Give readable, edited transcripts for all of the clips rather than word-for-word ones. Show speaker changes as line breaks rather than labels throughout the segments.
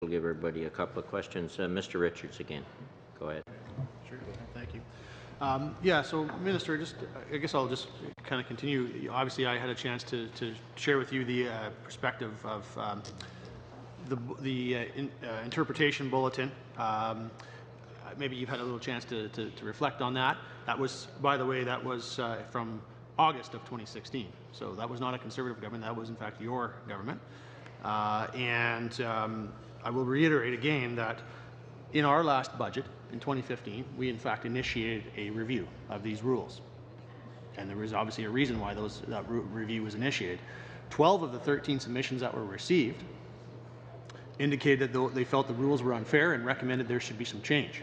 We'll give everybody a couple of questions. Mr. Richards again. Go ahead.
Sure. Thank you. Yeah, so Minister, I guess I'll just kind of continue. Obviously, I had a chance to share with you the perspective of the interpretation bulletin. Maybe you've had a little chance to reflect on that. That was, by the way, that was from August of 2016. So that was not a Conservative government. That was, in fact, your government. I will reiterate again that in our last budget, in 2015, we in fact initiated a review of these rules. And there was obviously a reason why that review was initiated. 12 of the 13 submissions that were received indicated that they felt the rules were unfair and recommended there should be some change.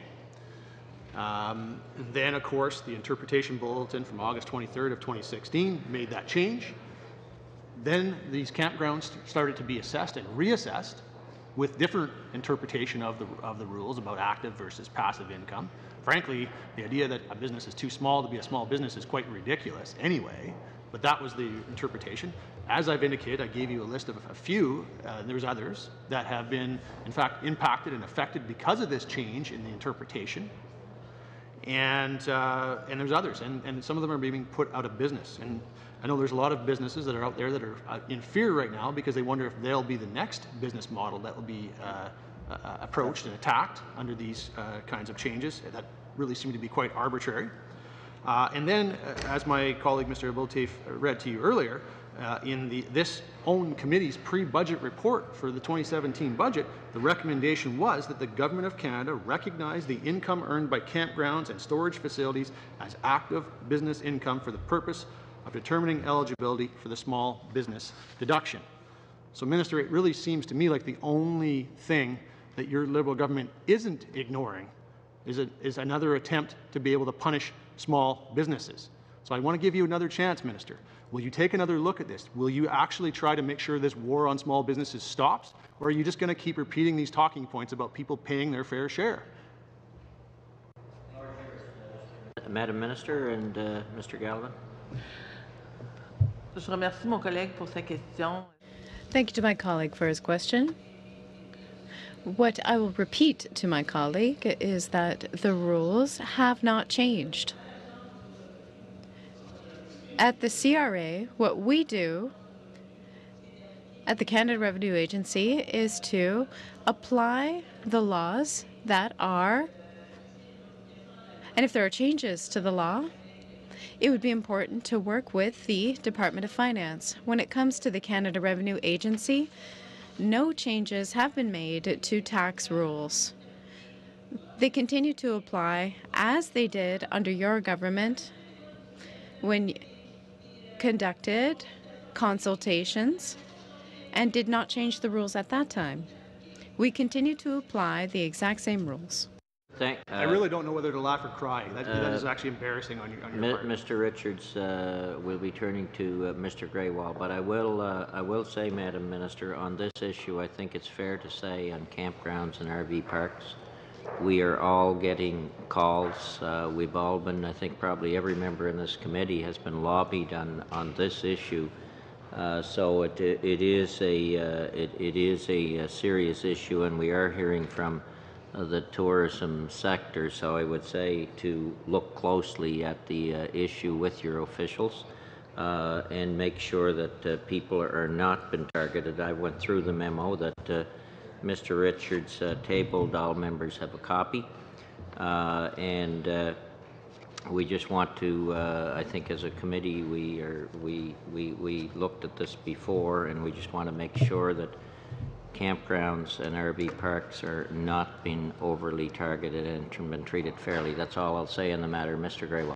Then, of course, the interpretation bulletin from August 23rd of 2016 made that change. Then these campgrounds started to be assessed and reassessed with different interpretation of the rules about active versus passive income. Frankly, the idea that a business is too small to be a small business is quite ridiculous anyway, but that was the interpretation. As I've indicated, I gave you a list of a few, there's others, that have been, in fact, impacted and affected because of this change in the interpretation. And there's others, and some of them are being put out of business. And I know there's a lot of businesses that are out there that are in fear right now because they wonder if they'll be the next business model that will be approached and attacked under these kinds of changes that really seem to be quite arbitrary. And then, as my colleague Mr. Abouteif read to you earlier, in this own committee's pre-budget report for the 2017 budget, the recommendation was that the Government of Canada recognize the income earned by campgrounds and storage facilities as active business income for the purpose of determining eligibility for the small business deduction. So, Minister, it really seems to me like the only thing that your Liberal government isn't ignoring is another attempt to be able to punish small businesses. So I want to give you another chance, Minister. Will you take another look at this? Will you actually try to make sure this war on small businesses stops? Or are you just going to keep repeating these talking points about people paying their fair share?
Madam Minister and Mr. Galvin.
Je remercie mon collègue pour sa question.
Thank you to my colleague for his question. What I will repeat to my colleague is that the rules have not changed. At the CRA, what we do at the Canada Revenue Agency is to apply the laws that are, and if there are changes to the law, it would be important to work with the Department of Finance. When it comes to the Canada Revenue Agency, no changes have been made to tax rules. They continue to apply as they did under your government when conducted consultations and did not change the rules at that time. We continue to apply the exact same rules.
I really don't know whether to laugh or cry. That is actually embarrassing on your part.
Mr. Richards will be turning to Mr. Grewal, but I will say, Madam Minister, on this issue, I think it's fair to say on campgrounds and RV parks, we are all getting calls. We've all been, I think probably every member in this committee has been lobbied on this issue. So it is a serious issue, and we are hearing from the tourism sector, so I would say to look closely at the issue with your officials and make sure that people are not been targeted. I went through the memo that Mr. Richards tabled. All members have a copy, and we just want to. I think as a committee, we looked at this before, and we just want to make sure that campgrounds and RV parks are not being overly targeted and been treated fairly. That's all I'll say in the matter. Mr. Grewal.